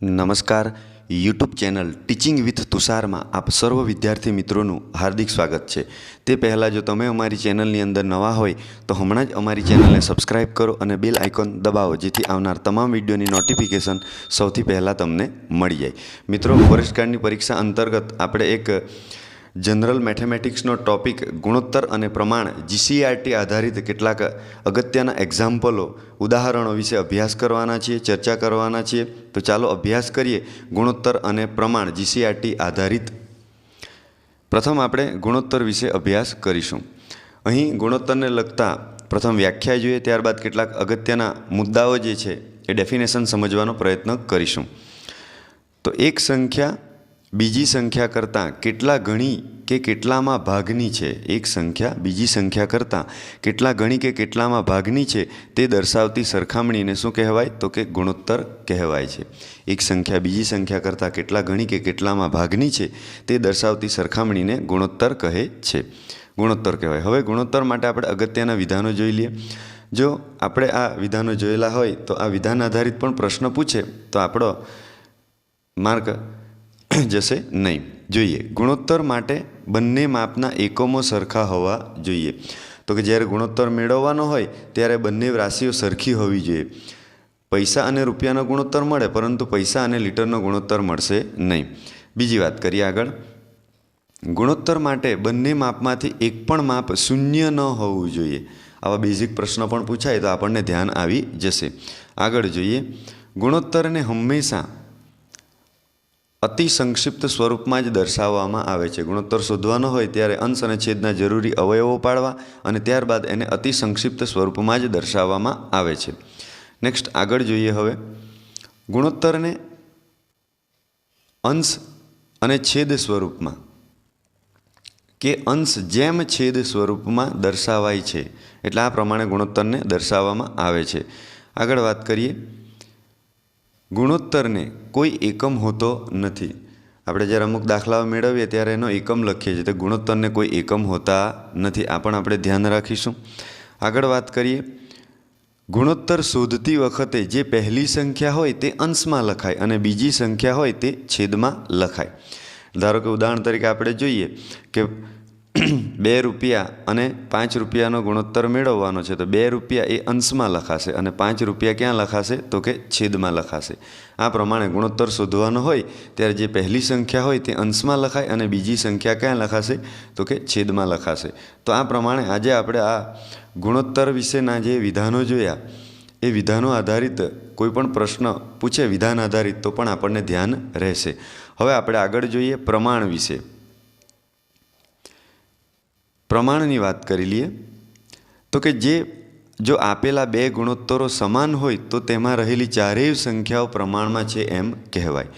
નમસ્કાર YouTube channel teaching with તુષારમાં આપ સર્વ વિદ્યાર્થી મિત્રોનું હાર્દિક સ્વાગત છે। તે પહેલાં જો તમે અમારી ચેનલની અંદર નવા હોય તો હમણાં જ અમારી ચેનલને સબસ્ક્રાઇબ કરો અને બેલ આઇકોન દબાવો, જેથી આવનાર તમામ વિડીયોની નોટિફિકેશન સૌથી પહેલાં તમને મળી જાય। મિત્રો, ફોરેસ્ટ ગાર્ડની પરીક્ષા અંતર્ગત આપણે એક જનરલ મેથેમેટિક્સનો ટોપિક ગુણોત્તર અને પ્રમાણ જીસીઆરટી આધારિત કેટલાક અગત્યના એક્ઝામ્પલો ઉદાહરણો વિશે અભ્યાસ કરવાના છીએ, ચર્ચા કરવાના છીએ। તો ચાલો અભ્યાસ કરીએ ગુણોત્તર અને પ્રમાણ જીસીઆરટી આધારિત। પ્રથમ આપણે ગુણોત્તર વિશે અભ્યાસ કરીશું। અહીં ગુણોત્તરને લગતા પ્રથમ વ્યાખ્યા જોઈએ, ત્યારબાદ કેટલાક અગત્યના મુદ્દાઓ જે છે એ ડેફિનેશન સમજવાનો પ્રયત્ન કરીશું। તો એક સંખ્યા બીજી સંખ્યા કરતાં કેટલા ગણી કે કેટલામાં ભાગની છે, એક સંખ્યા બીજી સંખ્યા કરતાં કેટલા ગણી કે કેટલામાં ભાગની છે તે દર્શાવતી સરખામણીને શું કહેવાય? તો કે ગુણોત્તર કહેવાય છે। એક સંખ્યા બીજી સંખ્યા કરતાં કેટલા ગણી કે કેટલામાં ભાગની છે તે દર્શાવતી સરખામણીને ગુણોત્તર કહે છે, ગુણોત્તર કહેવાય। હવે ગુણોત્તર માટે આપણે અગત્યના વિધાનો જોઈ લઈએ। જો આપણે આ વિધાનો જોયેલા હોય તો આ વિધાન આધારિત પણ પ્રશ્ન પૂછે તો આપણો માર્ક જશે નહીં। જોઈએ, ગુણોત્તર માટે બંને માપના એકમો સરખા હોવા જોઈએ। તો કે જ્યારે ગુણોત્તર મેળવવાનો હોય ત્યારે બંને રાશિઓ સરખી હોવી જોઈએ। પૈસા અને રૂપિયાનો ગુણોત્તર મળે, પરંતુ પૈસા અને લીટરનો ગુણોત્તર મળશે નહીં। બીજી વાત કરીએ આગળ, ગુણોત્તર માટે બંને માપમાંથી એક પણ માપ શૂન્ય ન હોવું જોઈએ। આવા બેઝિક પ્રશ્નો પણ પૂછાય તો આપણને ધ્યાન આવી જશે। આગળ જોઈએ, ગુણોત્તરને હંમેશા અતિ સંક્ષિપ્ત સ્વરૂપમાં જ દર્શાવવામાં આવે છે। ગુણોત્તર શોધવાનો હોય ત્યારે અંશ અને છેદના જરૂરી અવયવો પાડવા અને ત્યારબાદ એને અતિ સંક્ષિપ્ત સ્વરૂપમાં જ દર્શાવવામાં આવે છે। નેક્સ્ટ આગળ જોઈએ, હવે ગુણોત્તરને અંશ અને છેદ સ્વરૂપમાં કે અંશ જેમ છેદ સ્વરૂપમાં દર્શાવાય છે, એટલે આ પ્રમાણે ગુણોત્તરને દર્શાવવામાં આવે છે। આગળ વાત કરીએ, ગુણોત્તરને કોઈ એકમ હોતો નથી। આપણે જ્યારે અમુક દાખલાઓ મેળવીએ ત્યારે એનો એકમ લખીએ છીએ, તો ગુણોત્તરને કોઈ એકમ હોતા નથી, આ પણ આપણે ધ્યાન રાખીશું। આગળ વાત કરીએ, ગુણોત્તર શોધતી વખતે જે પહેલી સંખ્યા હોય તે અંશમાં લખાય અને બીજી સંખ્યા હોય તે છેદમાં લખાય। ધારો કે ઉદાહરણ તરીકે આપણે જોઈએ કે 2 રૂપિયા અને 5 રૂપિયાનો ગુણોત્તર મેળવવાનો છે, તો 2 રૂપિયા એ અંશમાં લખાશે અને 5 રૂપિયા ક્યાં લખાશે? તો કે છેદમાં લખાશે। આ પ્રમાણે ગુણોત્તર શોધવાનો હોય ત્યારે જે પહેલી સંખ્યા હોય તે અંશમાં લખાય અને બીજી સંખ્યા ક્યાં લખાશે? તો કે છેદમાં લખાશે। તો આ પ્રમાણે આજે આપણે આ ગુણોત્તર વિશેના જે વિધાનો જોયા એ વિધાનો આધારિત કોઈ પણ પ્રશ્ન પૂછે વિધાન આધારિત તો પણ આપણને ધ્યાન રહેશે। હવે આપણે આગળ જોઈએ પ્રમાણ વિશે। પ્રમાણની વાત કરી લઈએ તો કે જો આપેલા બે ગુણોત્તરો સમાન હોય તો તેમાં રહેલી ચારેય સંખ્યાઓ પ્રમાણમાં છે એમ કહેવાય।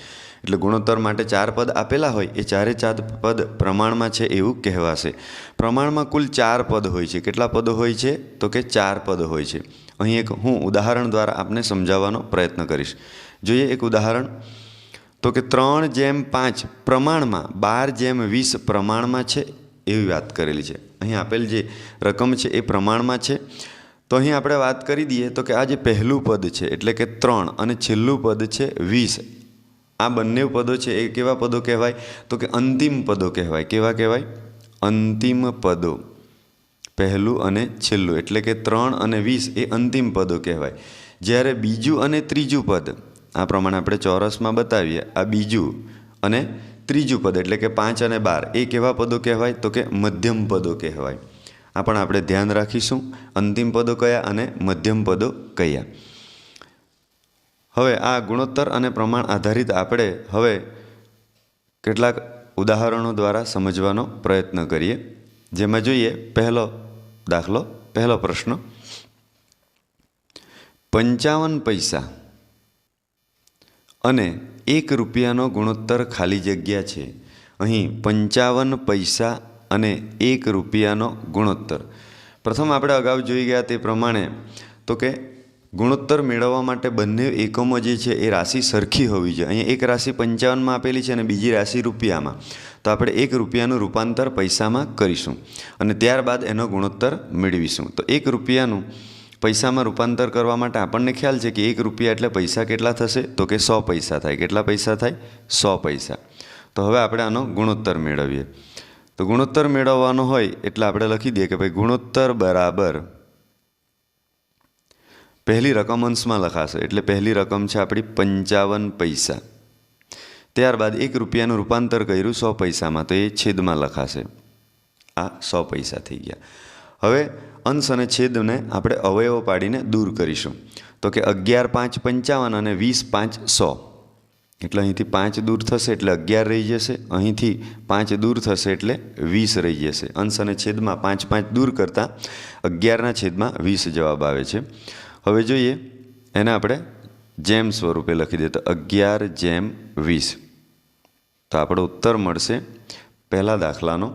એટલે ગુણોત્તર માટે 4 પદ આપેલા હોય એ ચારે 4 પદ પ્રમાણમાં છે એવું કહેવાશે। પ્રમાણમાં કુલ 4 પદ હોય છે। કેટલા પદો હોય છે? તો કે 4 પદ હોય છે। અહીં એક હું ઉદાહરણ દ્વારા આપને સમજાવવાનો પ્રયત્ન કરીશ। જોઈએ એક ઉદાહરણ, તો કે 3/5 પ્રમાણમાં 12/20 પ્રમાણમાં છે એવી વાત કરેલી છે। અહીં આપેલ જે રકમ છે એ પ્રમાણમાં છે। તો અહીં આપણે વાત કરી દઈએ તો કે આ જે પહેલું પદ છે એટલે કે 3 અને છેલ્લું પદ છે 20, આ બંને પદો છે એ કેવા પદો કહેવાય? તો કે અંતિમ પદો કહેવાય। કેવા કહેવાય? અંતિમ પદો। પહેલું અને છેલ્લું એટલે કે 3 અને 20 એ અંતિમ પદો કહેવાય। જ્યારે બીજું અને ત્રીજું પદ, આ પ્રમાણે આપણે ચોરસમાં બતાવીએ, આ બીજું અને ત્રીજું પદ એટલે કે 5 અને 12 એ કેવા પદો કહેવાય? તો કે મધ્યમ પદો કહેવાય। આ પણ આપણે ધ્યાન રાખીશું, અંતિમ પદો કયા અને મધ્યમ પદો કયા। હવે આ ગુણોત્તર અને પ્રમાણ આધારિત આપણે હવે કેટલાક ઉદાહરણો દ્વારા સમજવાનો પ્રયત્ન કરીએ। જેમાં જોઈએ પહેલો દાખલો, પહેલો પ્રશ્ન, 55 પૈસા અને 1 રૂપિયાનો ગુણોત્તર ખાલી જગ્યા છે। અહીં 55 પૈસા અને 1 રૂપિયાનો ગુણોત્તર। પ્રથમ આપણે અગાઉ જોઈ ગયા તે પ્રમાણે તો કે ગુણોત્તર મેળવવા માટે બંને એકમો જે છે એ રાશિ સરખી હોવી જોઈએ। અહીં એક રાશિ 55માં આપેલી છે અને બીજી રાશિ રૂપિયામાં, તો આપણે 1 રૂપિયાનું રૂપાંતર પૈસામાં કરીશું અને ત્યારબાદ એનો ગુણોત્તર મેળવીશું। તો 1 રૂપિયાનું પૈસામાં રૂપાંતર કરવા માટે આપણને ખ્યાલ છે કે 1 રૂપિયા એટલે પૈસા કેટલા થશે? તો કે 100 પૈસા થાય. કેટલા પૈસા થાય? 100 પૈસા. તો હવે આપણે આનો ગુણોત્તર મેળવીએ. તો ગુણોત્તર મેળવવાનો હોય એટલે આપણે લખી દઈએ કે ભાઈ ગુણોત્તર બરાબર પહેલી રકમ અંશમાં લખાશે એટલે પહેલી રકમ છે આપણી 55 પૈસા. ત્યારબાદ 1 રૂપિયાનું રૂપાંતર કર્યું 100 પૈસામાં તો એ છેદમાં લખાશે. આ 100 પૈસા થઈ ગયા. હવે અંશ અને છેદને આપણે અવયવો પાડીને દૂર કરીશું. તો કે 11 5 55 અને 20 5 100. એટલે અહીંથી 5 દૂર થશે એટલે 11 રહી જશે. અહીંથી 5 દૂર થશે એટલે 20 રહી જશે. અંશ અને છેદમાં 5 5 દૂર કરતાં 11ના છેદમાં 20 જવાબ આવે છે. હવે જોઈએ એને આપણે જેમ સ્વરૂપે લખી દઈએ તો 11/20. તો આપણો ઉત્તર મળશે પહેલા દાખલાનો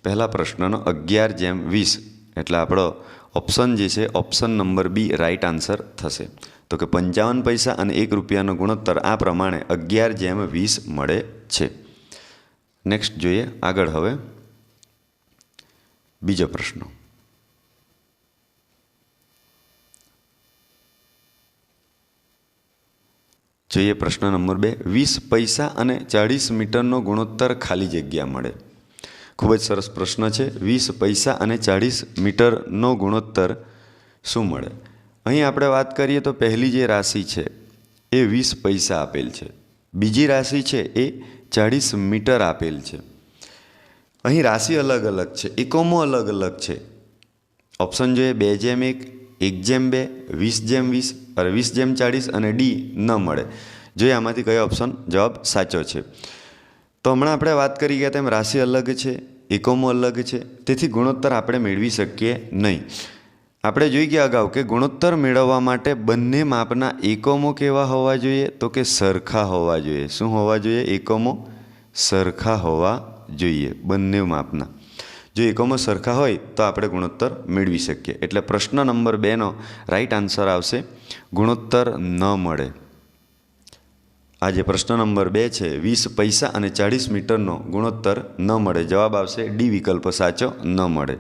પહેલા પ્રશ્નનો 11/20. એટલે આપણો ઓપ્શન જે છે option number B right answer થશે. તો કે 55 પૈસા અને 1 રૂપિયાનો ગુણોત્તર આ પ્રમાણે 11/20 મળે છે. નેક્સ્ટ જોઈએ આગળ હવે બીજો પ્રશ્ન. જોઈએ પ્રશ્ન નંબર 2. 20 પૈસા અને 40 મીટરનો ગુણોત્તર ખાલી જગ્યા મળે. ખૂબ જ સરસ પ્રશ્ન છે. 20 પૈસા અને 40 મીટરનો ગુણોત્તર શું મળે? અહીં આપણે વાત કરીએ તો પહેલી જે રાશિ છે એ 20 પૈસા આપેલ છે. બીજી રાશિ છે એ 40 મીટર આપેલ છે. અહીં રાશિ અલગ અલગ છે, એકમો અલગ અલગ છે. ઓપ્શન જોઈએ 2/1, 1/2, 20/20 અને 20/40 અને ડી ન મળે. જોઈએ આમાંથી કયો ઓપ્શન જવાબ સાચો છે. તો હમણાં આપણે વાત કરી ગયા તેમ રાશિ અલગ છે, એકમો અલગ છે, તેથી ગુણોત્તર આપણે મેળવી શકીએ નહીં. આપણે જોઈ ગયા અગાઉ કે ગુણોત્તર મેળવવા માટે બંને માપના એકમો કેવા હોવા જોઈએ? તો કે સરખા હોવા જોઈએ. શું હોવા જોઈએ? એકમો સરખા હોવા જોઈએ બંને માપના. જો એકમો સરખા હોય તો આપણે ગુણોત્તર મેળવી શકીએ. એટલે પ્રશ્ન નંબર 2નો રાઈટ આન્સર આવશે ગુણોત્તર ન મળે. આ જે પ્રશ્ન નંબર 2 છે 20 પૈસા અને 40 મીટરનો ગુણોત્તર ન મળે. જવાબ આવશે ડી વિકલ્પ સાચો, ન મળે.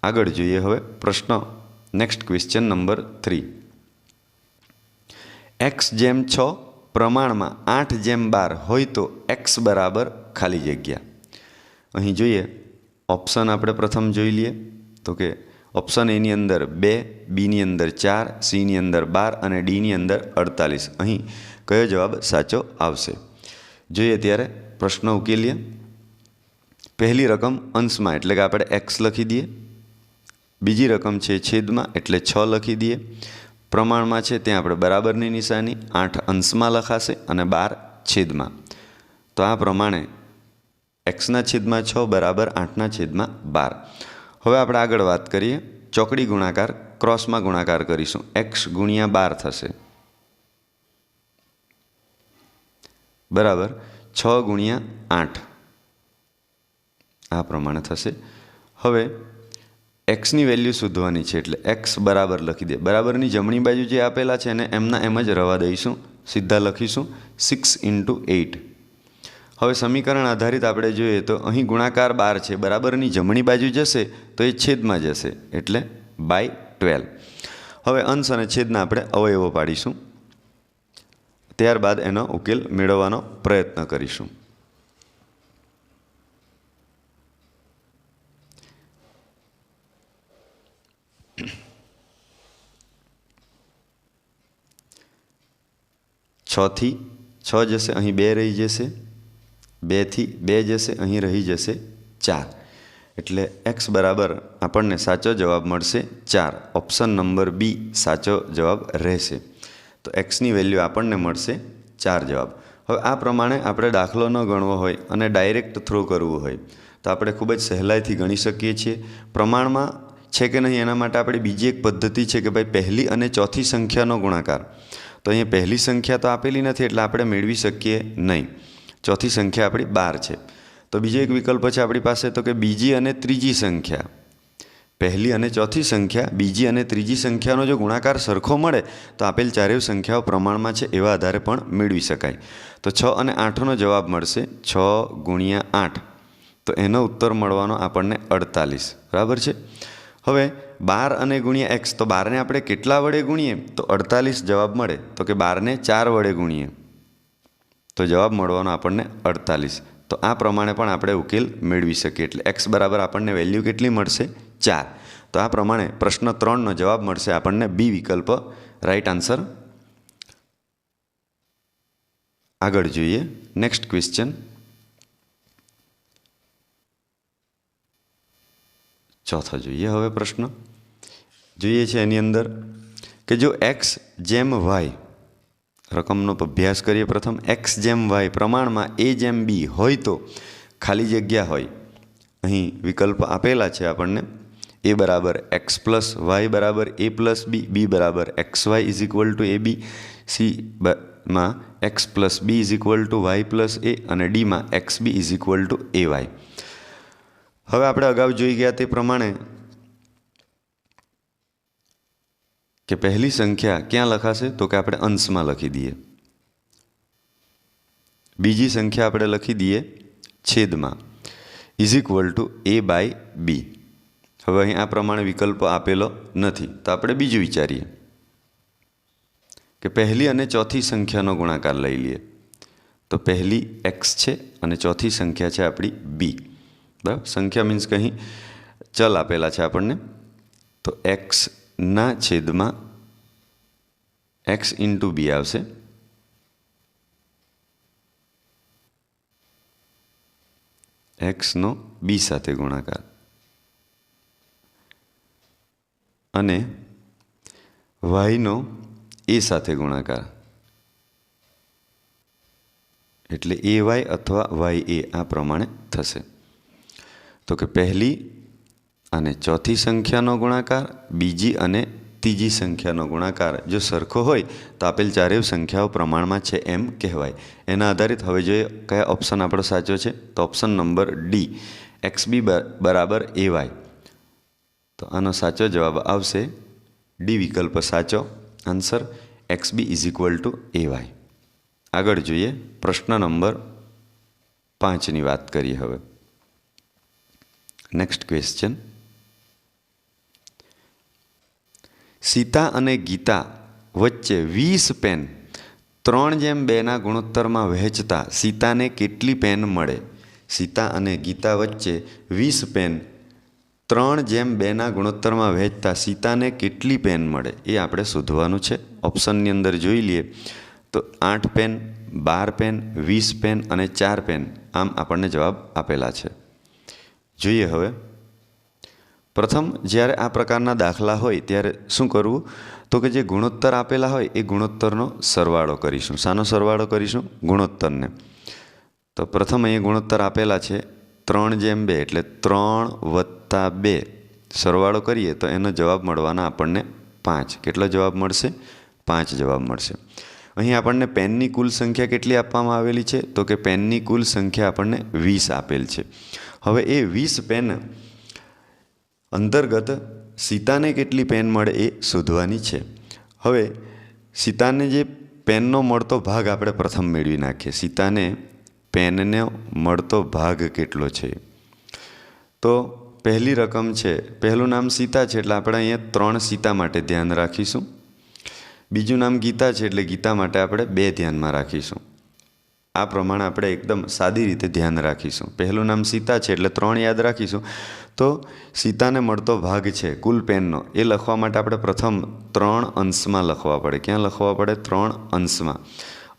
આગળ જોઈએ હવે પ્રશ્ન નેક્સ્ટ ક્વેશ્ચન નંબર 3. x/6 પ્રમાણમાં 8/12 હોય તો x બરાબર ખાલી જગ્યા. અહીં જોઈએ ઓપ્શન આપણે પ્રથમ જોઈ લઈએ. તો કે ઓપ્શન એની અંદર 2, બીની અંદર 4, સીની અંદર 12 અને ડીની અંદર 48. અહીં કયો જવાબ સાચો આવશે? જોઈએ ત્યારે પ્રશ્ન ઉકેલીએ. પહેલી રકમ અંશમાં એટલે કે આપણે x લખી દઈએ. બીજી રકમ છે છેદમાં એટલે 6 લખી દઈએ. પ્રમાણમાં છે ત્યાં આપણે બરાબરની નિશાની, 8 અંશમાં લખાશે અને 12 છેદમાં. તો આ પ્રમાણે xના છેદમાં 6 બરાબર 8ના છેદમાં 12. હવે આપણે આગળ વાત કરીએ. ચોકડી ગુણાકાર ક્રોસમાં ગુણાકાર કરીશું. x ગુણ્યા 12 થશે બરાબર 6 ગુણ્યા 8 આ પ્રમાણે થશે. હવે એક્સની વેલ્યુ શોધવાની છે એટલે એક્સ બરાબર લખી દે. બરાબરની જમણી બાજુ જે આપેલા છે એને એમના એમ જ રવા દઈશું, સીધા લખીશું 6 × 8. હવે સમીકરણ આધારિત આપણે જોઈએ તો અહીં ગુણાકાર 12 છે, બરાબરની જમણી બાજુ જશે તો એ છેદમાં જશે એટલે /12. હવે અંશ અને છેદના આપણે અવયવો પાડીશું, ત્યારબાદ એનો ઉકેલ મેળવવાનો પ્રયત્ન કરીશું. છથી 6 જશે, અહીં 2 રહી જશે, 2 થી 2 જશે, અહીં રહી જશે 4. એટલે x બરાબર આપણને સાચો જવાબ મળશે 4. ઓપ્શન નંબર બી સાચો જવાબ રહેશે. તો એક્સની વેલ્યુ આપણને મળશે 4 જવાબ. હવે આ પ્રમાણે આપણે દાખલો ન ગણવો હોય અને ડાયરેક્ટ થ્રો કરવું હોય તો આપણે ખૂબ જ સહેલાઈથી ગણી શકીએ છીએ. પ્રમાણમાં છે કે નહીં એના માટે આપણે બીજી એક પદ્ધતિ છે કે ભાઈ પહેલી અને ચોથી સંખ્યાનો ગુણાકાર. તો અહીંયા પહેલી સંખ્યા તો આપેલી નથી એટલે આપણે મેળવી શકીએ નહીં. ચોથી સંખ્યા આપણી 12 છે. તો બીજો એક વિકલ્પ છે આપણી પાસે તો કે બીજી અને ત્રીજી સંખ્યા. પહેલી અને ચોથી સંખ્યા, બીજી અને ત્રીજી સંખ્યાનો જો ગુણાકાર સરખો મળે તો આપેલ ચારેય સંખ્યાઓ પ્રમાણમાં છે એવા આધારે પણ મેળવી શકાય. તો 6 અને 8નો જવાબ મળશે 6 × 8. તો એનો ઉત્તર મળવાનો આપણને 48. બરાબર છે. હવે 12 અને ગુણ્યા એક્સ, તો 12ને આપણે કેટલા વડે ગુણીએ તો 48 જવાબ મળે. તો કે 12ને 4 વડે ગુણીએ તો જવાબ મળવાનો આપણને 48. તો આ પ્રમાણે પણ આપણે ઉકેલ મેળવી શકીએ. એટલે એક્સ બરાબર આપણને વેલ્યુ કેટલી મળશે? 4. તો આ પ્રમાણે પ્રશ્ન 3નો જવાબ મળશે આપણને બી વિકલ્પ રાઈટ આન્સર. આગળ જોઈએ નેક્સ્ટ ક્વેશ્ચન. ચોથો જોઈએ હવે પ્રશ્ન. જોઈએ છે એની અંદર કે જો એક્સ જેમ વાય, રકમનો અભ્યાસ કરીએ પ્રથમ. એક્સ જેમ વાય પ્રમાણમાં એ જેમ બી હોય તો ખાલી જગ્યા હોય. અહીં વિકલ્પ આપેલા છે આપણને. એ બરાબર એક્સ પ્લસ વાય બરાબર એ પ્લસ બી, બી બરાબર X Y is equal to A B, C માં X plus B is equal to Y plus A અને ડીમાં X B is equal to A Y. હવે આપણે અગાઉ જોઈ ગયા તે પ્રમાણે કે પહેલી સંખ્યા ક્યાં લખાશે તો કે આપણે અંશમાં લખી દઈએ. બીજી સંખ્યા આપણે લખી દઈએ છેદમાં is equal to A by B. હવે અહીં આ પ્રમાણે વિકલ્પ આપેલો નથી તો આપણે બીજું વિચારીએ કે પહેલી અને ચોથી સંખ્યાનો ગુણાકાર લઈ લઈએ. તો પહેલી એક્સ છે અને ચોથી સંખ્યા છે આપણી બી. બરાબર, સંખ્યા મીન્સ કે અહીં ચલ આપેલા છે આપણને. તો એક્સના છેદમાં એક્સ ઇન્ટુ બી આવશે. એક્સનો બી સાથે ગુણાકાર અને વાયનો એ સાથે ગુણાકાર, એટલે એ વાય અથવા વાય એ આ પ્રમાણે થશે. તો કે પહેલી અને ચોથી સંખ્યાનો ગુણાકાર, બીજી અને ત્રીજી સંખ્યાનો ગુણાકાર જો સરખો હોય તો આપેલ ચારેય સંખ્યાઓ પ્રમાણમાં છે એમ કહેવાય. એના આધારિત હવે જોઈએ કયા ઓપ્શન આપણો સાચો છે. તો ઓપ્શન નંબર ડી, એક્સ બી બરાબર એ વાય. તો આનો સાચો જવાબ આવશે ડી વિકલ્પ સાચો answer. X B is equal to A Y. આગળ જોઈએ પ્રશ્ન નંબર 5ની વાત કરીએ હવે. Next question. સીતા અને ગીતા વચ્ચે 20 પેન 3:2ના ગુણોત્તરમાં વહેંચતા સીતાને કેટલી પેન મળે? સીતા અને ગીતા વચ્ચે 20 પેન 3:2ના ગુણોત્તરમાં વહેંચતા સીતાને કેટલી પેન મળે એ આપણે શોધવાનું છે. ઓપ્શનની અંદર જોઈ લઈએ તો 8 પેન, 12 પેન, 20 પેન અને 4 પેન આમ આપણને જવાબ આપેલા છે. જોઈએ હવે. પ્રથમ જ્યારે આ પ્રકારના દાખલા હોય ત્યારે શું કરવું તો કે જે ગુણોત્તર આપેલા હોય એ ગુણોત્તરનો સરવાળો કરીશું. શાનો સરવાળો કરીશું? ગુણોત્તરને. તો પ્રથમ અહીંયા ગુણોત્તર આપેલા છે 3:2 એટલે 3 + 2 સરવાળો કરીએ તો એનો જવાબ મળવાના આપણને 5. કેટલો જવાબ મળશે? 5 જવાબ મળશે. અહીં આપણને પેનની કુલ સંખ્યા કેટલી આપવામાં આવેલી છે તો કે પેનની કુલ સંખ્યા આપણને 20 આપેલ છે. હવે એ 20 પેન અંતર્ગત સીતાને કેટલી પેન મળે એ શોધવાની છે. હવે સીતાને જે પેનનો મળતો ભાગ આપણે પ્રથમ મેળવી નાખીએ. સીતાને પેનનો મળતો ભાગ કેટલો છે? તો પહેલી રકમ છે, પહેલું નામ સીતા છે એટલે આપણે અહીંયા 3 સીતા માટે ધ્યાન રાખીશું. બીજું નામ ગીતા છે એટલે ગીતા માટે આપણે 2 ધ્યાનમાં રાખીશું. આ પ્રમાણે આપણે એકદમ સાદી રીતે ધ્યાન રાખીશું. પહેલું નામ સીતા છે એટલે 3 યાદ રાખીશું. તો સીતાને મળતો ભાગ છે કુલ પેનનો એ લખવા માટે આપણે પ્રથમ 3 અંશમાં લખવા પડે. ક્યાં લખવા પડે? 3 અંશમાં.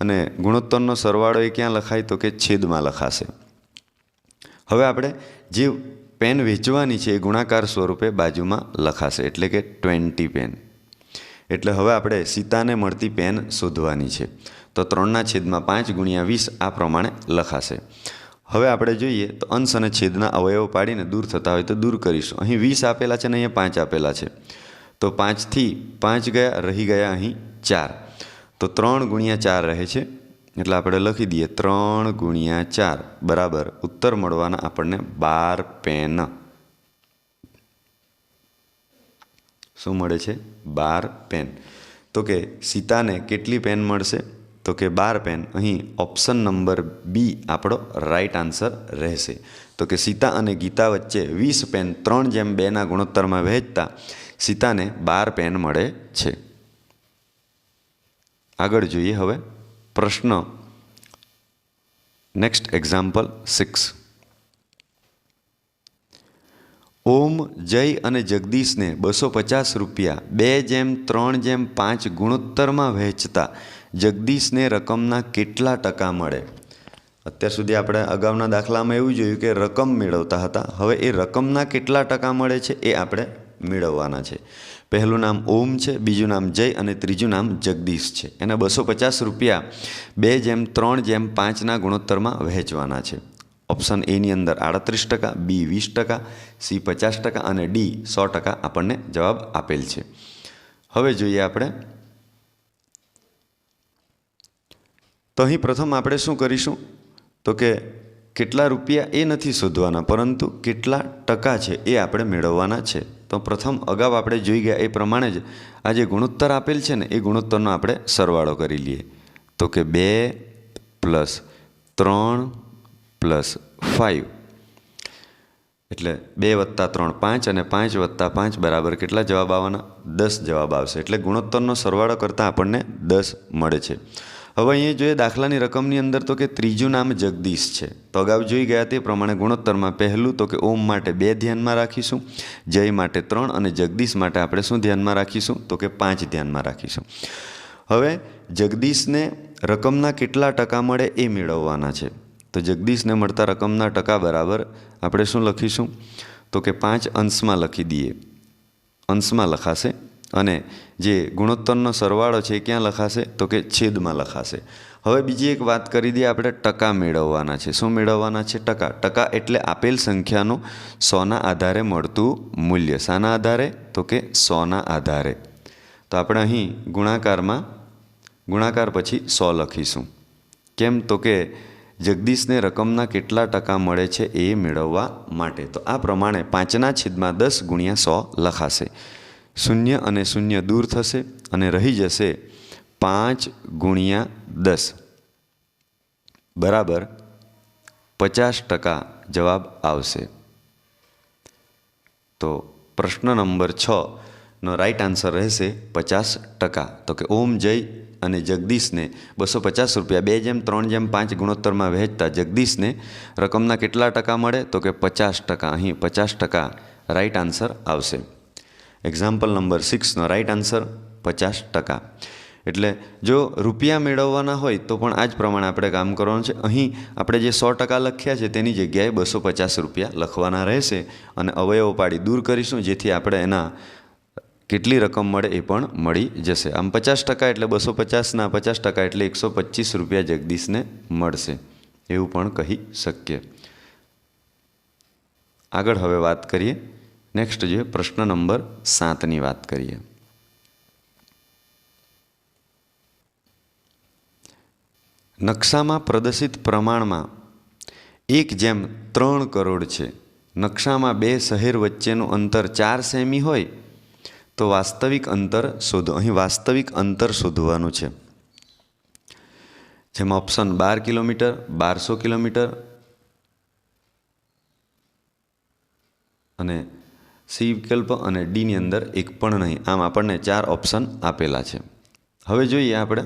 અને ગુણોત્તરનો સરવાળો એ ક્યાં લખાય તો કે છેદમાં લખાશે. હવે આપણે જે પેન વેચવાની છે એ ગુણાકાર સ્વરૂપે બાજુમાં લખાશે એટલે કે 20 પેન. એટલે હવે આપણે સીતાને મળતી પેન શોધવાની છે. તો 3/5 × 20 આ પ્રમાણે લખાશે. હવે આપણે જોઈએ તો અંશ અને છેદના અવયવો પાડીને દૂર થતા હોય તો દૂર કરીશું. અહીં 20 આપેલા છે ને અહીંયા 5 આપેલા છે. તો 5થી 5 ગયા, રહી ગયા અહીં 4. તો 3 × 4 રહે છે એટલે આપણે લખી દઈએ 3 × 4 બરાબર ઉત્તર મળવાના આપણને 12 પેન. શું મળે છે? 12 પેન. તો કે સીતાને કેટલી પેન મળશે તો કે 12 પેન. અહીં ઓપ્શન નંબર બી આપણો રાઈટ આન્સર રહેશે. તો કે સીતા અને ગીતા વચ્ચે 20 પેન 3:2ના ગુણોત્તરમાં વહેંચતા સીતાને 12 પેન મળે છે. આગળ જોઈએ હવે પ્રશ્ન નેક્સ્ટ એક્ઝામ્પલ 6. ઓમ, જય અને જગદીશને 250 રૂપિયા 2:3:5 ગુણોત્તરમાં વહેંચતા જગદીશને રકમના કેટલા ટકા મળે? અત્યાર સુધી આપણે અગાઉના દાખલામાં એવું જોયું કે રકમ મેળવતા હતા. હવે એ રકમના કેટલા ટકા મળે છે એ આપણે મેળવવાના છે. પહેલું નામ ઓમ છે, બીજું નામ જય અને ત્રીજું નામ જગદીશ છે. એના 250 રૂપિયા 2:3:5ના ગુણોત્તરમાં વહેંચવાના છે. ઓપ્શન એની અંદર 38%, બી 20%, સી 50% અને ડી 100% આપણને જવાબ આપેલ છે. હવે જોઈએ આપણે તો અહીં પ્રથમ આપણે શું કરીશું તો કે કેટલા રૂપિયા એ નથી શોધવાના, પરંતુ કેટલા ટકા છે એ આપણે મેળવવાના છે. તો પ્રથમ અગાઉ આપણે જોઈ ગયા એ પ્રમાણે જ આ જે ગુણોત્તર આપેલ છે ને એ ગુણોત્તરનો આપણે સરવાળો કરી લઈએ. તો કે 2 + 3 + 5 એટલે 2 + 3 5 અને 5 + 5 બરાબર કેટલા જવાબ આવવાના? 10 જવાબ આવશે. એટલે ગુણોત્તરનો સરવાળો કરતાં આપણને 10 મળે છે. હવે અહીંયા જોઈએ દાખલાની રકમની અંદર તો કે ત્રીજું નામ જગદીશ છે. તો અગાઉ જોઈ ગયા તે પ્રમાણે ગુણોત્તરમાં પહેલું તો કે ઓમ માટે 2 ધ્યાનમાં રાખીશું, જય માટે 3 અને જગદીશ માટે આપણે શું ધ્યાનમાં રાખીશું તો કે 5 ધ્યાનમાં રાખીશું. હવે જગદીશને રકમના કેટલા ટકા મળે એ મેળવવાના છે. તો જગદીશને મળતા રકમના ટકા બરાબર આપણે શું લખીશું તો કે 5 અંશમાં લખી દઈએ. અંશમાં લખાશે અને જે ગુણોત્તરનો સરવાળો છે એ ક્યાં લખાશે તો કે છેદમાં લખાશે. હવે બીજી એક વાત કરી દઈએ, આપણે ટકા મેળવવાના છે. શું મેળવવાના છે? ટકા. ટકા એટલે આપેલ સંખ્યાનું 100ના આધારે મળતું મૂલ્ય. શાના આધારે તો કે 100ના આધારે. તો આપણે અહીં ગુણાકાર પછી 100 લખીશું. કેમ તો કે જગદીશને રકમના કેટલા ટકા મળે છે એ મેળવવા માટે. તો આ પ્રમાણે 5/10 × 100 લખાશે. 0 અને 0 દૂર થશે અને રહી જશે 5 × 10 બરાબર 50% જવાબ આવશે. તો પ્રશ્ન નંબર 6નો રાઈટ આન્સર રહેશે 50%. તો કે ઓમ, જય અને જગદીશને 250 રૂપિયા 2:3:5 ગુણોત્તરમાં વહેંચતા જગદીશને રકમના કેટલા ટકા મળે તો કે 50%. અહીં 50% રાઈટ આન્સર આવશે. એક્ઝામ્પલ નંબર 6નો રાઈટ આન્સર 50%. એટલે જો રૂપિયા મેળવવાના હોય તો પણ આ જ પ્રમાણે આપણે કામ કરવાનું છે. અહીં આપણે જે 100% લખ્યા છે તેની જગ્યાએ 250 રૂપિયા લખવાના રહેશે અને અવયવો પાડી દૂર કરીશું, જેથી આપણે એના કેટલી રકમ મળે એ પણ મળી જશે. આમ 50% એટલે 250ના 50% એટલે 125 રૂપિયા જગદીશને મળશે, એવું પણ કહી શકીએ. આગળ હવે વાત કરીએ નેક્સ્ટ જોઈએ પ્રશ્ન નંબર 7ની વાત કરીએ. નકશામાં પ્રદર્શિત પ્રમાણમાં 1:3 કરોડ છે. નકશામાં 2 શહેર વચ્ચેનું અંતર 4 સેમી હોય તો વાસ્તવિક અંતર શોધો. અહીં વાસ્તવિક અંતર શોધવાનું છે, જેમાં ઓપ્શન 12 કિલોમીટર, 1200 કિલોમીટર અને સી વિકલ્પ અને ડીની અંદર એક પણ નહીં. આમ આપણને 4 ઓપ્શન આપેલા છે. હવે જોઈએ આપણે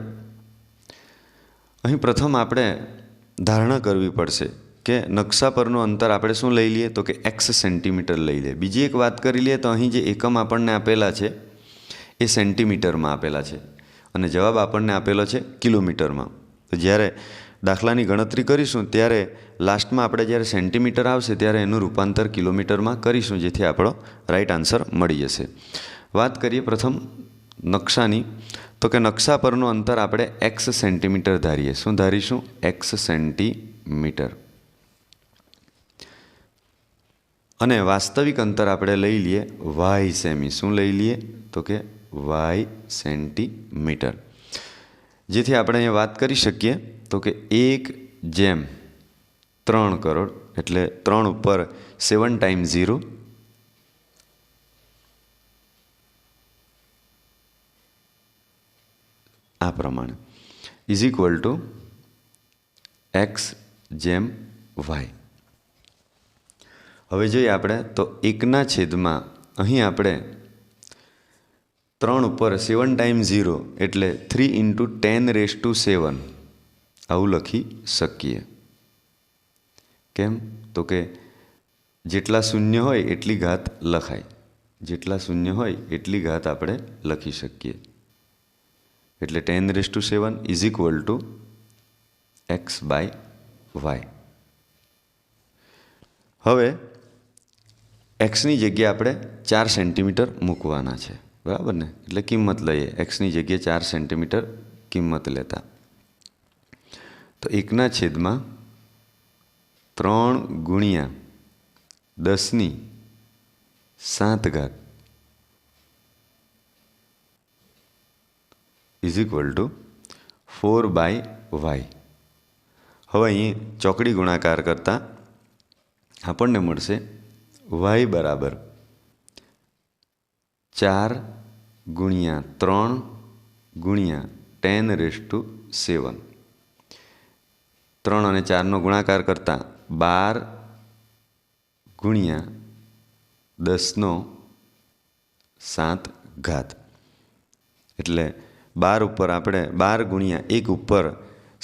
અહીં પ્રથમ આપણે ધારણા કરવી પડશે કે નકશા પરનું અંતર આપણે શું લઈ લઈએ તો કે x સેન્ટીમીટર લઈ લઈએ. બીજી એક વાત કરી લઈએ તો અહીં જે એકમ આપણને આપેલા છે એ સેન્ટીમીટરમાં આપેલા છે અને જવાબ આપણને આપેલો છે કિલોમીટરમાં. તો જ્યારે દાખલાની ગણતરી કરીશું ત્યારે લાસ્ટમાં આપણે જ્યારે સેન્ટીમીટર આવશે ત્યારે એનું રૂપાંતર કિલોમીટરમાં કરીશું, જેથી આપણો રાઈટ આન્સર મળી જશે. વાત કરીએ પ્રથમ નકશાની, તો કે નકશા પરનું અંતર આપણે x સેન્ટીમીટર ધારીએ. શું ધારીશું? x centimetre. અને વાસ્તવિક અંતર આપણે લઈ લઈએ y સેમી. શું લઈ લઈએ તો કે y સેન્ટીમીટર. જેથી આપણે અહીંયા વાત કરી શકીએ તો કે 1:3 કરોડ એટલે 3 ઉપર 7 × 0 આ પ્રમાણે. ઇઝ ઇક્વલ ટુ એક્સ જેમ વાય. હવે જોઈએ આપણે તો 1/, અહીં આપણે 3 ઉપર 7 ટાઈમ્સ 0 એટલે 3 × 10⁷ આવું લખી શકીએ. કેમ? તો કે જેટલા શૂન્ય હોય એટલી ઘાત લખાય, જેટલા શૂન્ય હોય એટલી ઘાત આપણે લખી શકીએ. એટલે 10⁷ ઇઝ ઇક્વલ ટુ x/y. હવે એક્સની જગ્યાએ આપણે 4 સેન્ટીમીટર મૂકવાના છે, બરાબર ને? એટલે કિંમત લઈએ, એક્સની જગ્યાએ 4 સેન્ટીમીટર કિંમત લેતા તો 1/3 × 10⁷ ઇઝ ઇક્વલ ટુ 4/y. હવે અહીં ચોકડી ગુણાકાર કરતાં આપણને મળશે y બરાબર 4 × 3 × 10⁷. 3 અને 4નો ગુણાકાર કરતાં 12 × 10⁷. એટલે 12 ઉપર આપણે 12 × 1 ઉપર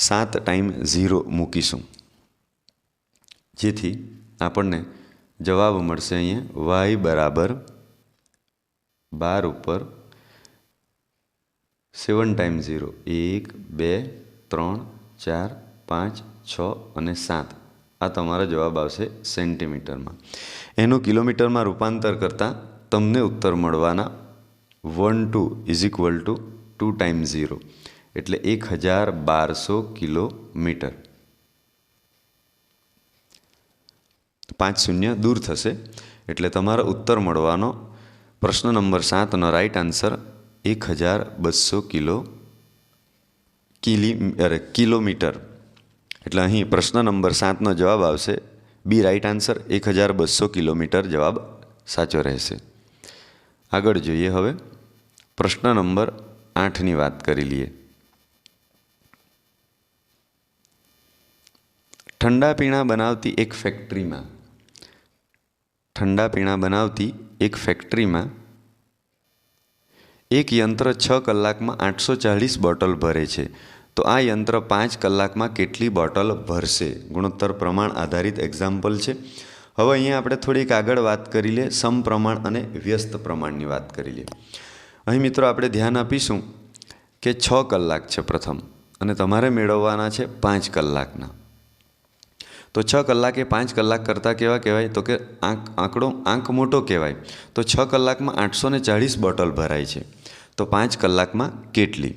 7 ટાઈમ 0 મૂકીશું, જેથી આપણને જવાબ મળશે અહીંયા y બરાબર 12 ઉપર 7 ટાઈમ 0, 1 2 3 4 5 6 અને 7. આ તમારો જવાબ આવશે સેન્ટીમીટરમાં. એનું કિલોમીટરમાં રૂપાંતર કરતાં તમને ઉત્તર મળવાના 12 ઇઝ ઇક્વલ ટુ 2 ટાઈમ્સ 0 એટલે 1200 કિલોમીટર. 5 શૂન્ય દૂર થશે એટલે તમારો ઉત્તર મળવાનો પ્રશ્ન નંબર 7નો રાઈટ આન્સર 1200 કિલોમીટર. એટલે અહીં પ્રશ્ન નંબર 7નો જવાબ આવશે બી રાઈટ આન્સર 1200 કિલોમીટર જવાબ સાચો રહેશે. આગળ જોઈએ હવે પ્રશ્ન નંબર 8ની વાત કરી લઈએ. ઠંડા પીણા બનાવતી એક ફેક્ટરીમાં એક યંત્ર 6 કલાકમાં 840 બોટલ ભરે છે, તો આ યંત્ર 5 કલાકમાં કેટલી બોટલ ભરશે? ગુણોત્તર પ્રમાણ આધારિત એક્ઝામ્પલ છે. હવે અહીંયા આપણે થોડીક આગળ વાત કરી લઈએ, સમપ્રમાણ અને વ્યસ્ત પ્રમાણની વાત કરી લઈએ. અહીં મિત્રો આપણે ધ્યાન આપીશું કે 6 કલાક છે પ્રથમ, અને તમારે મેળવવાના છે 5 કલાકના. તો 6 કલાક એ 5 કલાક કરતાં કેવા કહેવાય? તો કે આંક મોટો કહેવાય. તો 6 કલાકમાં 840 બોટલ ભરાય છે, તો 5 કલાકમાં કેટલી?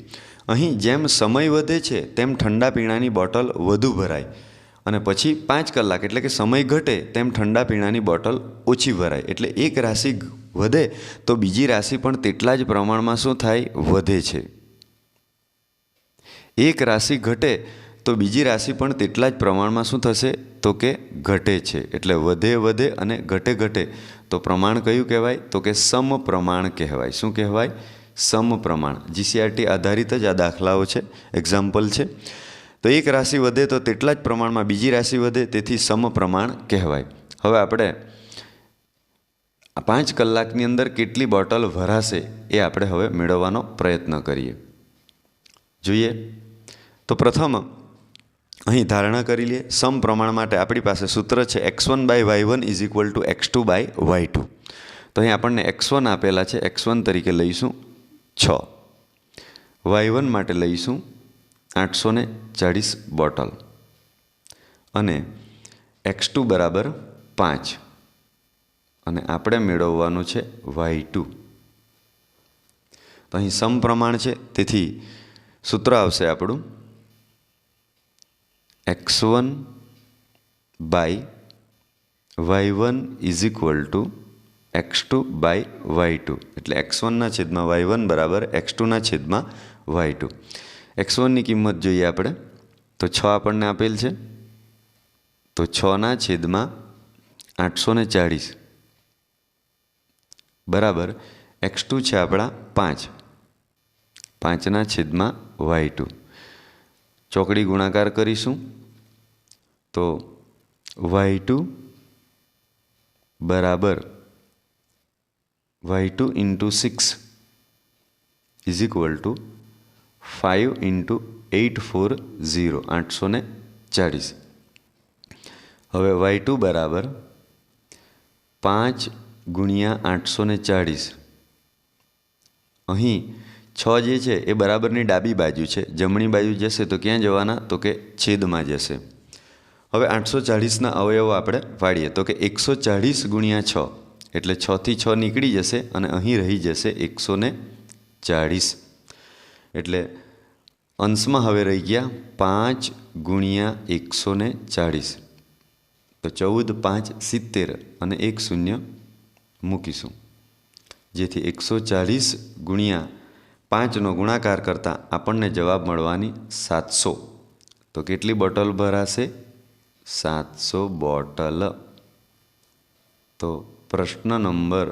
અહીં જેમ સમય વધે છે તેમ ઠંડા પીણાની બોટલ વધુ ભરાય, અને પછી 5 કલાક એટલે કે સમય ઘટે તેમ ઠંડા પીણાની બોટલ ઓછી ભરાય. એટલે એક રાશિ વધે તો બીજી રાશિ પણ તેટલા જ પ્રમાણમાં શું થાય? વધે છે. એક રાશિ ઘટે તો બીજી રાશિ પણ તેટલા જ પ્રમાણમાં શું થશે? તો કે ઘટે છે. એટલે વધે અને ઘટે તો પ્રમાણ કયું કહેવાય? તો કે સમપ્રમાણ કહેવાય. શું કહેવાય? સમપ્રમાણ. જીસીઆરટી આધારિત જ આ દાખલાઓ છે, એક્ઝામ્પલ છે. તો એક રાશિ વધે તો તેટલા જ પ્રમાણમાં બીજી રાશિ વધે, તેથી સમપ્રમાણ કહેવાય. હવે આપણે 5 કલાકની અંદર કેટલી બોટલ ભરાશે એ આપણે હવે મેળવવાનો પ્રયત્ન કરીએ. જોઈએ તો પ્રથમ અહીં ધારણા કરી લઈએ. સમપ્રમાણ માટે આપણી પાસે સૂત્ર છે x1/y1 is equal two x2/y2. તો અહીં આપણને x1 આપેલા છે, x1 તરીકે લઈશું 6, y1 માટે લઈશું 840 બોટલ, અને x2 બરાબર 5, અને આપણે મેળવવાનું છે y2. તો અહીં સમપ્રમાણ છે, તેથી સૂત્ર આવશે આપણું x1/y1 is equal two x2/y2. એટલે x1/y1 બરાબર x2/y2. x1ની કિંમત જોઈએ આપણે તો 6 આપણને આપેલ છે, તો 6/840 બરાબર x2 છે આપણા 5, 5/y2. ચોકડી ગુણાકાર કરીશું તો y2 બરાબર y2 × 6 ઇઝ ઇક્વલ ટુ 5 × 840 840. હવે y2 બરાબર 5 × 840. અહીં 6 જે છે એ બરાબરની ડાબી બાજુ છે, જમણી બાજુ જશે તો ક્યાં જવાના? તો કે છેદમાં જશે. હવે 840ના અવયવો આપણે પાડીએ તો કે 140 × 6 એટલે 6 થી 6 નીકળી જશે અને અહીં રહી જશે 140. એટલે અંશમાં હવે રહી ગયા 5 × 140. તો 14 5 70 અને 1 શૂન્ય મૂકીશું, જેથી 140 × 5નો ગુણાકાર કરતાં આપણને જવાબ મળવાની 700. તો કેટલી બોટલ ભરાશે? 700 બોટલ. તો પ્રશ્ન નંબર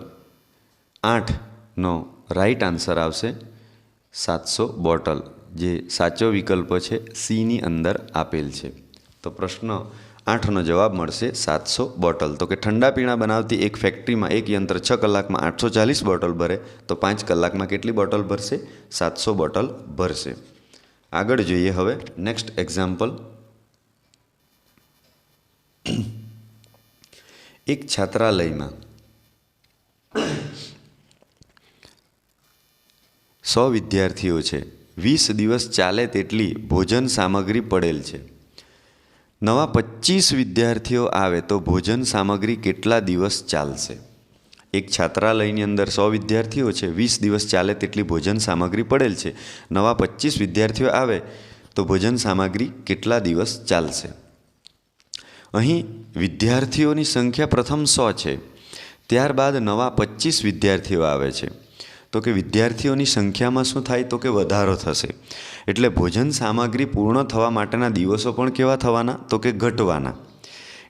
8નો રાઈટ આન્સર આવશે 700 બોટલ, જે સાચો વિકલ્પ છે સીની અંદર આપેલ છે. તો પ્રશ્ન 8નો જવાબ મળશે 700 બોટલ. તો કે ઠંડા પીણા બનાવતી એક ફેક્ટરીમાં એક યંત્ર 6 કલાકમાં 840 બોટલ ભરે તો 5 કલાકમાં કેટલી બોટલ ભરશે? 700 બોટલ ભરશે. આગળ જોઈએ હવે નેક્સ્ટ એક્ઝામ્પલ. એક છાત્રાલયમાં 100 વિદ્યાર્થીઓ છે. 20 દિવસ ચાલે તેટલી ભોજન સામગ્રી પડેલ છે. નવા 25 વિદ્યાર્થીઓ આવે તો ભોજન સામગ્રી કેટલા દિવસ ચાલશે? એક છાત્રાલયની અંદર 100 વિદ્યાર્થીઓ છે, 20 દિવસ ચાલે તેટલી ભોજન સામગ્રી પડેલ છે. નવા 25 વિદ્યાર્થીઓ આવે તો ભોજન સામગ્રી કેટલા દિવસ ચાલશે? અહીં વિદ્યાર્થીઓની સંખ્યા પ્રથમ 100 છે, ત્યારબાદ નવા 25 વિદ્યાર્થીઓ આવે છે. તો કે વિદ્યાર્થીઓની સંખ્યામાં શું થાય? તો કે વધારો થશે. એટલે ભોજન સામગ્રી પૂર્ણ થવા માટેના દિવસો પણ કેવા થવાના? તો કે ઘટવાના.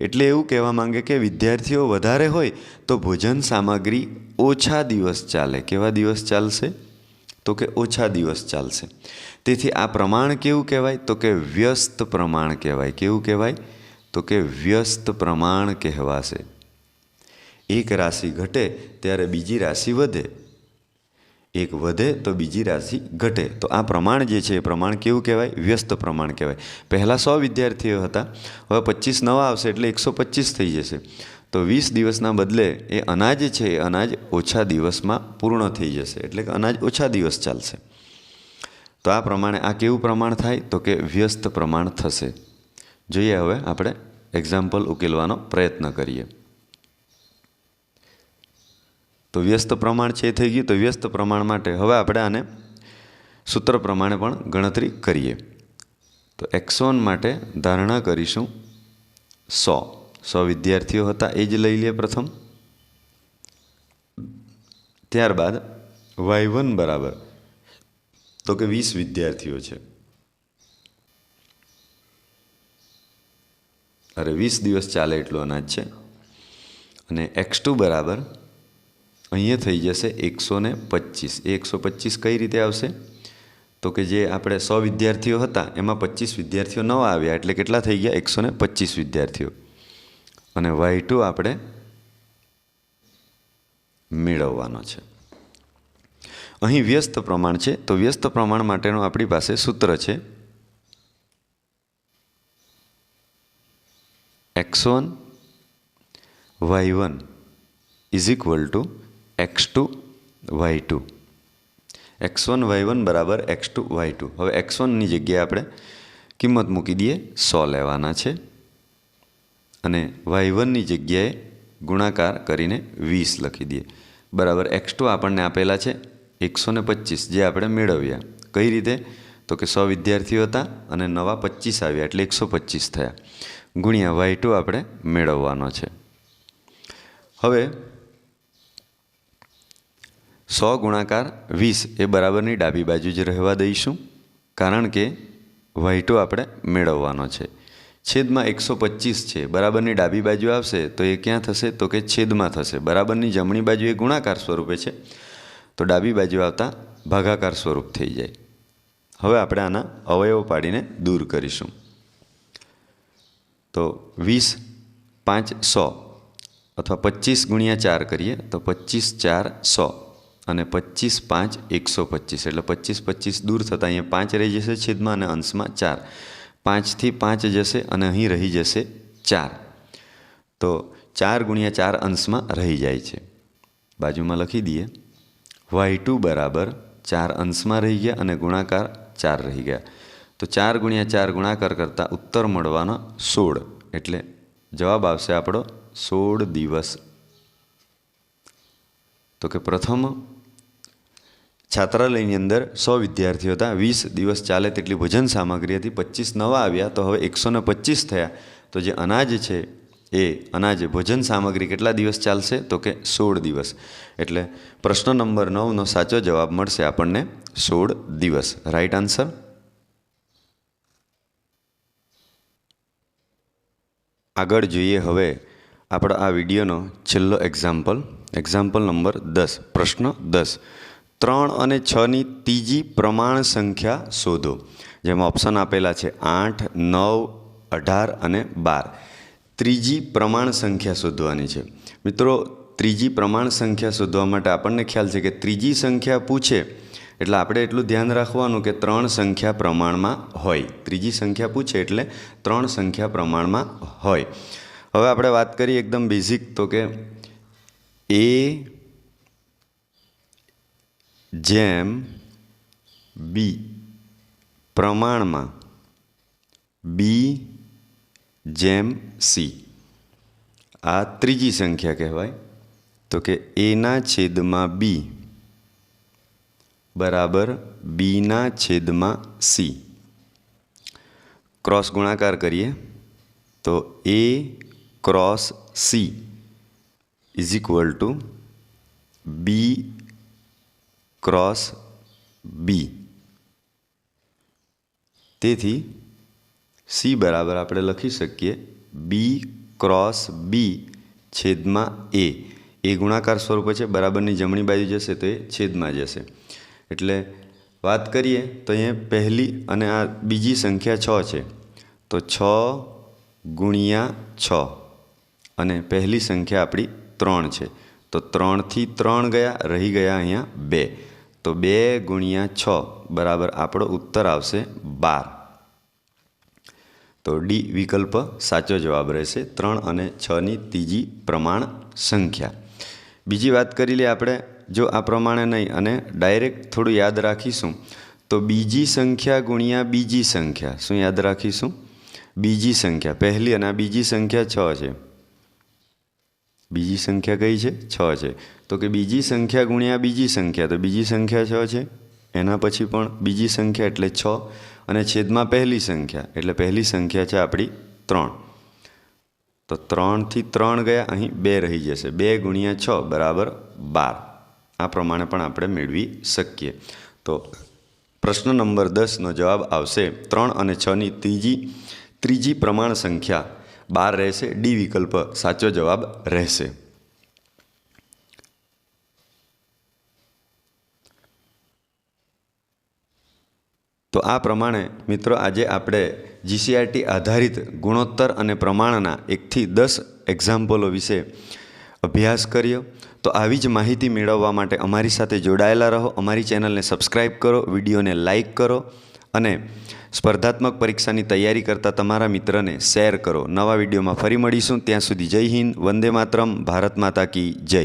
એટલે એવું કહેવા માંગે કે વિદ્યાર્થીઓ વધારે હોય તો ભોજન સામગ્રી ઓછા દિવસ ચાલે. કેવા દિવસ ચાલશે? તો કે ઓછા દિવસ ચાલશે. તેથી આ પ્રમાણ કેવું કહેવાય? તો કે વ્યસ્ત પ્રમાણ કહેવાય. કેવું કહેવાય? તો કે વ્યસ્ત પ્રમાણ કહેવાશે. એક રાશિ ઘટે ત્યારે બીજી રાશિ વધે, એક વધે તો બીજી રાશિ ઘટે. તો આ પ્રમાણ જે છે એ પ્રમાણ કેવું કહેવાય? વ્યસ્ત પ્રમાણ કહેવાય. પહેલાં 100 વિદ્યાર્થીઓ હતા, હવે 25 નવા આવશે એટલે 125 થઈ જશે. તો 20 દિવસના બદલે એ અનાજ છે એ અનાજ ઓછા દિવસમાં પૂર્ણ થઈ જશે, એટલે કે અનાજ ઓછા દિવસ ચાલશે. તો આ પ્રમાણે આ કેવું પ્રમાણ થાય? તો કે વ્યસ્ત પ્રમાણ થશે. જોઈએ હવે આપણે એક્ઝામ્પલ ઉકેલવાનો પ્રયત્ન કરીએ. તો વ્યસ્ત પ્રમાણ છે એ થઈ ગયું. તો વ્યસ્ત પ્રમાણ માટે હવે આપણે આને સૂત્ર પ્રમાણે પણ ગણતરી કરીએ. તો x1 માટે ધારણા કરીશું 100 વિદ્યાર્થીઓ હતા એ જ લઈ લઈએ પ્રથમ. ત્યારબાદ y1 બરાબર તો કે 20 વિદ્યાર્થીઓ છે, અરે 20 દિવસ ચાલે એટલું અનાજ છે. અને x2 બરાબર અહીંયા થઈ જશે 125. એ 125 કઈ રીતે આવશે? તો કે જે આપણે 100 વિદ્યાર્થીઓ હતા એમાં 25 વિદ્યાર્થીઓ નવા આવ્યા એટલે કેટલા થઈ ગયા? 125 વિદ્યાર્થીઓ. અને y2 આપણે મેળવવાનો છે. અહીં વ્યસ્ત પ્રમાણ છે, તો વ્યસ્ત પ્રમાણ માટેનું આપણી પાસે સૂત્ર છે x1 y1 is equal two x2 y2. x1 y1 બરાબર x2 y2. હવે x1ની જગ્યાએ આપણે કિંમત મૂકી દઈએ, 100 લેવાના છે. અને y1ની જગ્યાએ ગુણાકાર કરીને 20 લખી દઈએ. બરાબર x2 આપણને આપેલા છે 125, જે આપણે મેળવ્યા. કઈ રીતે? તો કે 100 વિદ્યાર્થીઓ હતા અને નવા 25 આવ્યા એટલે 125 થયા. ગુણ્યા y2 આપણે મેળવવાનો છે. હવે 100 ગુણાકાર 20 એ બરાબરની ડાબી બાજુ જ રહેવા દઈશું, કારણ કે y2 આપણે મેળવવાનો છે. છેદમાં 125 છે, બરાબરની ડાબી બાજુ આવશે તો એ ક્યાં થશે? તો કે છેદમાં થશે. બરાબરની જમણી બાજુ એ ગુણાકાર સ્વરૂપે છે, તો ડાબી બાજુ આવતા ભાગાકાર સ્વરૂપ થઈ જાય. હવે આપણે આના અવયવો પાડીને દૂર કરીશું. તો 20 5 100 અથવા 25 ગુણ્યા 4 કરીએ તો 25 4 100 અને 25 5 125 એટલે 25 25 દૂર થતાં અહીંયા 5 રહી જશે છેદમાં અને અંશમાં 4. 5થી 5 જશે અને અહીં રહી જશે 4. તો 4 ગુણ્યા 4 અંશમાં રહી જાય છે. બાજુમાં લખી દઈએ. y2 બરાબર 4 અંશમાં રહી ગયા અને ગુણાકાર 4 રહી ગયા. તો 4 ગુણ્યા 4 ગુણાકાર કરતાં ઉત્તર મળવાનો 16 એટલે જવાબ આવશે આપણો 16 દિવસ. તો કે પ્રથમ છાત્રાલયની અંદર 100 વિદ્યાર્થીઓ હતા. 20 દિવસ ચાલે તેટલી ભોજન સામગ્રી હતી. 25 નવા આવ્યા તો હવે 125 થયા. તો જે અનાજ છે એ અનાજ ભોજન સામગ્રી કેટલા દિવસ ચાલશે? તો કે 16 દિવસ. એટલે પ્રશ્ન નંબર 9નો સાચો જવાબ મળશે આપણને 16 દિવસ. Right answer. આગળ જોઈએ હવે આપણો આ વિડીયોનો છેલ્લો એક્ઝામ્પલ નંબર 10. પ્રશ્ન 10. 3 અને 6ની ત્રીજી પ્રમાણ સંખ્યા શોધો. જેમાં ઓપ્શન આપેલા છે 8 9 18 અને 12. ત્રીજી પ્રમાણ સંખ્યા શોધવાની છે. મિત્રો, ત્રીજી પ્રમાણ સંખ્યા શોધવા માટે આપણને ખ્યાલ છે કે ત્રીજી સંખ્યા પૂછે એટલે આપણે એટલું ધ્યાન રાખવાનું કે 3 સંખ્યા પ્રમાણમાં હોય. ત્રીજી સંખ્યા પૂછે એટલે 3 સંખ્યા પ્રમાણમાં હોય. હવે આપણે વાત કરીએ એકદમ બેઝિક, તો કે a જેમ b પ્રમાણમાં b જેમ c. આ ત્રીજી સંખ્યા કહેવાય. તો કે a ના છેદમાં b બરાબર b ના છેદમાં c. ક્રોસ ગુણાકાર કરીએ તો a cross c is equal two b cross b. તેથી c બરાબર આપણે લખી શકીએ b ક્રોસ b છેદમાં a. એ ગુણાકાર સ્વરૂપે છે, બરાબરની જમણી બાજુ જશે તો એ છેદમાં જશે. એટલે વાત કરીએ તો અહીંયા પહેલી અને આ બીજી સંખ્યા 6 છે. તો 6 ગુણ્યા 6 અને પહેલી સંખ્યા આપણી 3 છે. તો 3થી 3 ગયા, રહી ગયા અહીંયા 2. તો 2 ગુણ્યા 6 બરાબર આપણો ઉત્તર આવશે 12. તો ડી વિકલ્પ સાચો જવાબ રહેશે. 3 અને 6ની ત્રીજી પ્રમાણ સંખ્યા. બીજી વાત કરી લઈએ આપણે. જો આ પ્રમાણે નહીં અને ડાયરેક્ટ થોડું યાદ રાખીશું તો બીજી સંખ્યા ગુણ્યા બીજી સંખ્યા. શું યાદ રાખીશું? બીજી સંખ્યા પહેલી અને આ બીજી સંખ્યા 6 છે. બીજી સંખ્યા કઈ છે? 6 છે. તો કે બીજી સંખ્યા ગુણ્યા બીજી સંખ્યા, તો બીજી સંખ્યા 6 છે. એના પછી પણ બીજી સંખ્યા એટલે 6 અને છેદમાં પહેલી સંખ્યા એટલે પહેલી સંખ્યા છે આપણી 3. તો 3થી 3 ગયા, અહીં 2 રહી જશે. 2 ગુણ્યા 6 બરાબર 12. આ પ્રમાણે પણ આપણે મેળવી શકીએ. તો પ્રશ્ન નંબર 10નો જવાબ આવશે 3 અને 6ની ત્રીજી પ્રમાણ સંખ્યા 12 રહેશે. ડી વિકલ્પ સાચો જવાબ રહેશે. તો આ પ્રમાણે મિત્રો આજે આપણે જીસીઆરટી આધારિત ગુણોત્તર અને પ્રમાણના 1 થી 10 એક્ઝામ્પલો વિશે અભ્યાસ કર્યો. તો આવી જ માહિતી મેળવવા માટે અમારી સાથે જોડાયેલા રહો. અમારી ચેનલને સબસ્ક્રાઈબ કરો, વિડીયોને લાઈક કરો અને સ્પર્ધાત્મક પરીક્ષાની તૈયારી કરતા તમારા મિત્રને શેર કરો. નવા વિડીયોમાં ફરી મળીશું. ત્યાં સુધી જય હિન્દ, વંદે માતરમ, ભારત માતા કી જય.